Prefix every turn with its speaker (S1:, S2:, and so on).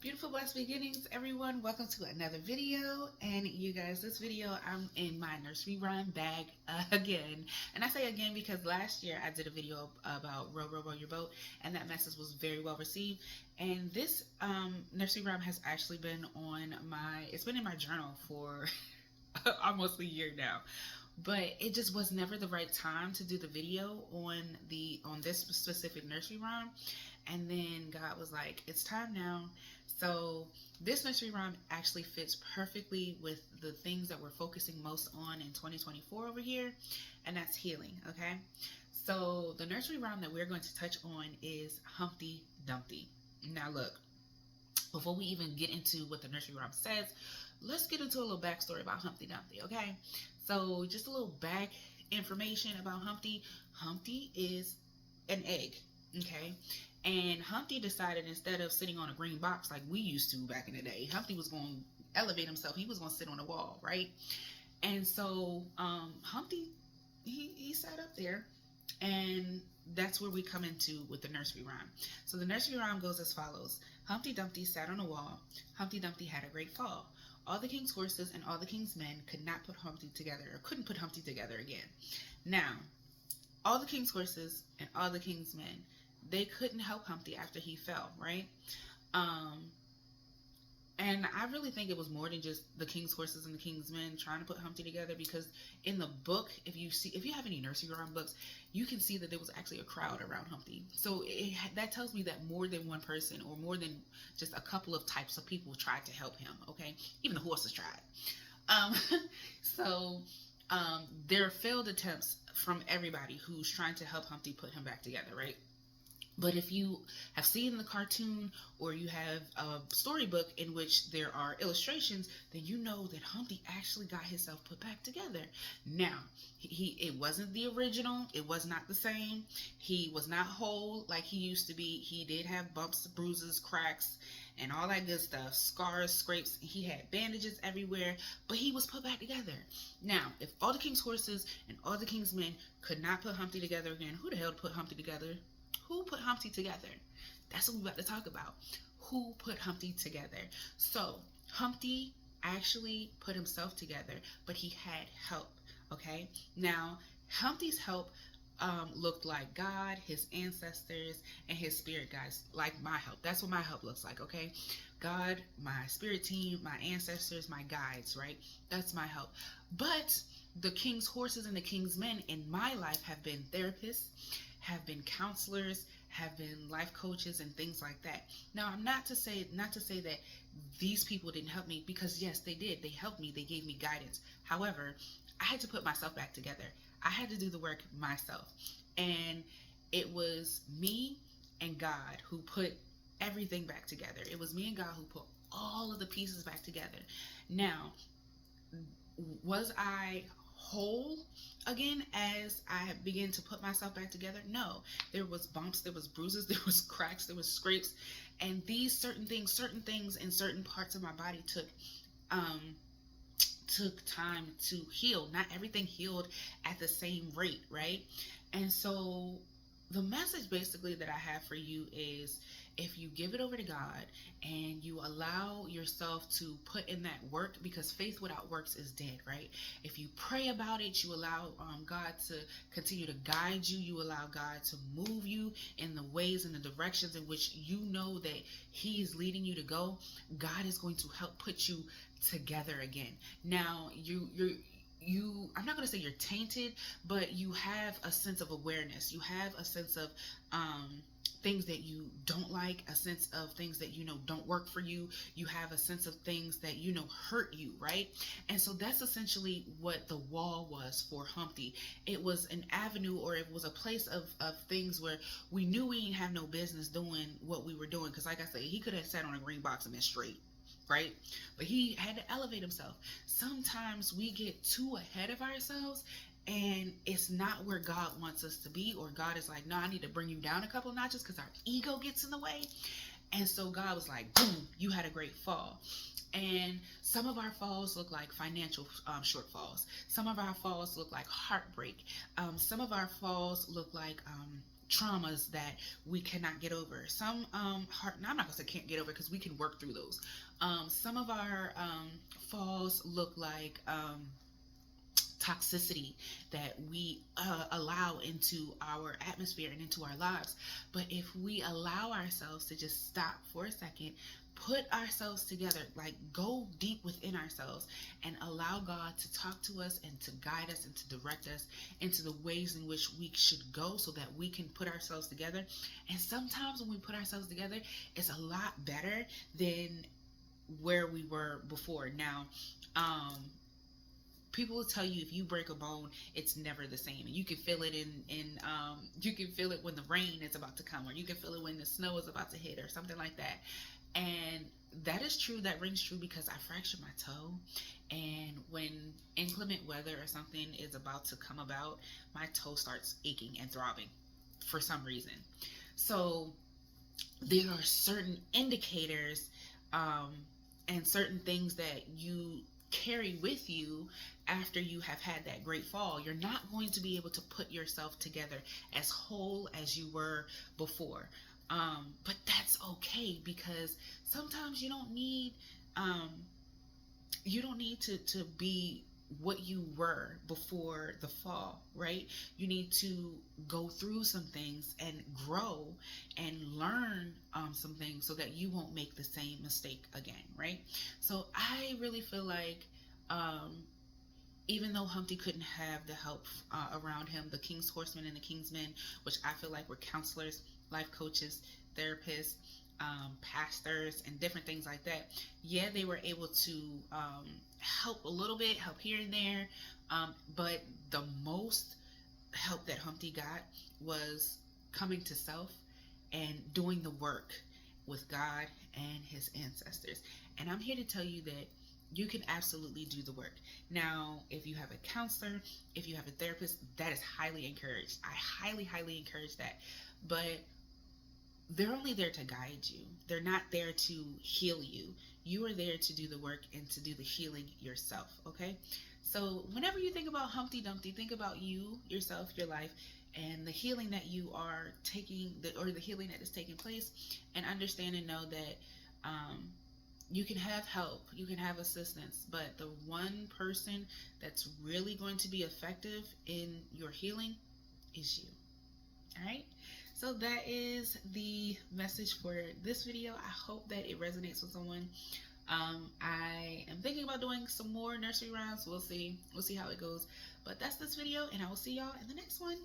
S1: Beautiful blessed beginnings, everyone. Welcome to another video. And you guys, this video I'm in my nursery rhyme bag again. And I say again because last year I did a video about row your boat, and that message was very well received. And this nursery rhyme has actually been on it's been in my journal for almost a year now, but it just was never the right time to do the video on this specific nursery rhyme. And then God was like, it's time now. So this nursery rhyme actually fits perfectly with the things that we're focusing most on in 2024 over here, and that's healing. Okay, so the nursery rhyme that we're going to touch on is Humpty Dumpty. Now look, before we even get into what the nursery rhyme says, let's get into a little backstory about Humpty Dumpty. Okay, so just a little back information about Humpty. Humpty is an egg. Okay, and Humpty decided, instead of sitting on a green box like we used to back in the day, Humpty was going to elevate himself. He was going to sit on a wall, right? And so Humpty, he sat up there, and that's where we come into with the nursery rhyme. So the nursery rhyme goes as follows. Humpty Dumpty sat on a wall. Humpty Dumpty had a great fall. All the king's horses and all the king's men could not put Humpty together, or couldn't put Humpty together again. Now, all the king's horses and all the king's men, they couldn't help Humpty after he fell, right? And I really think it was more than just the king's horses and the king's men trying to put Humpty together, because in the book, if you have any nursery rhyme books, you can see that there was actually a crowd around Humpty. So that tells me that more than one person, or more than just a couple of types of people, tried to help him. Okay, even the horses tried. So there are failed attempts from everybody who's trying to help Humpty put him back together, right? But if you have seen the cartoon, or you have a storybook in which there are illustrations, then you know that Humpty actually got himself put back together. Now, it wasn't the original. It was not the same. He was not whole like he used to be. He did have bumps, bruises, cracks, and all that good stuff, scars, scrapes. He had bandages everywhere, but he was put back together. Now, if all the king's horses and all the king's men could not put Humpty together again, who the hell put Humpty together? Who put Humpty together? That's what we're about to talk about. Who put Humpty together? So Humpty actually put himself together, but he had help. Okay, now Humpty's help looked like God, his ancestors, and his spirit guides, like my help. That's what my help looks like. Okay, God, my spirit team, my ancestors, my guides, right? That's my help. But the king's horses and the king's men in my life have been therapists, have been counselors, have been life coaches, and things like that. Now, I'm not to say that these people didn't help me, because yes, they did. They helped me. They gave me guidance. However, I had to put myself back together. I had to do the work myself. And it was me and God who put everything back together. It was me and God who put all of the pieces back together. Now, was I whole again as I began to put myself back together? No. There was bumps, there was bruises, there was cracks, there was scrapes, and these certain things in certain parts of my body took time to heal. Not everything healed at the same rate, right? And so the message basically that I have for you is, if you give it over to God and you allow yourself to put in that work, because faith without works is dead, right? If you pray about it, you allow God to continue to guide you, you allow God to move you in the ways and the directions in which you know that He is leading you to go, God is going to help put you together again. Now, I'm not going to say you're tainted, but you have a sense of awareness. You have a sense of things that you don't like, a sense of things that you know don't work for you. You have a sense of things that you know hurt you, right? And so that's essentially what the wall was for Humpty. It was an avenue, or it was a place of things where we knew we didn't have no business doing what we were doing, because like I said, he could have sat on a green box and been straight, right? But he had to elevate himself. Sometimes we get too ahead of ourselves, and it's not where God wants us to be, or God is like, no, I need to bring you down a couple of notches, because our ego gets in the way. And so God was like, boom, you had a great fall. And some of our falls look like financial shortfalls. Some of our falls look like heartbreak. Some of our falls look like traumas that we cannot get over. Some heart. Now I'm not gonna say can't get over because we can work through those. Some of our falls look like toxicity that we allow into our atmosphere and into our lives. But if we allow ourselves to just stop for a second, put ourselves together, like go deep within ourselves and allow God to talk to us and to guide us and to direct us into the ways in which we should go so that we can put ourselves together. And sometimes when we put ourselves together, it's a lot better than where we were before. Now, people will tell you if you break a bone, it's never the same. And you can feel it you can feel it when the rain is about to come, or you can feel it when the snow is about to hit, or something like that. And that is true. That rings true because I fractured my toe. And when inclement weather or something is about to come about, my toe starts aching and throbbing for some reason. So there are certain indicators and certain things that you carry with you after you have had that great fall. You're not going to be able to put yourself together as whole as you were before. But that's okay, because sometimes you don't need to be what you were before the fall, right? You need to go through some things and grow and learn some things so that you won't make the same mistake again, right? So I really feel like even though Humpty couldn't have the help around him, the King's Horsemen and the King's Men, which I feel like were counselors, life coaches, therapists, pastors, and different things like that. Yeah, they were able to help a little bit, help here and there, but the most help that Humpty got was coming to self and doing the work with God and his ancestors. And I'm here to tell you that you can absolutely do the work. Now, if you have a counselor, if you have a therapist, that is highly encouraged. I highly, highly encourage that. But they're only there to guide you. They're not there to heal you. You are there to do the work and to do the healing yourself, okay? So whenever you think about Humpty Dumpty, think about you, yourself, your life, and the healing that you are taking, or the healing that is taking place, and understand and know that you can have help, you can have assistance, but the one person that's really going to be effective in your healing is you. All right? So that is the message for this video. I hope that it resonates with someone. I am thinking about doing some more nursery rounds. We'll see how it goes. But that's this video, and I will see y'all in the next one.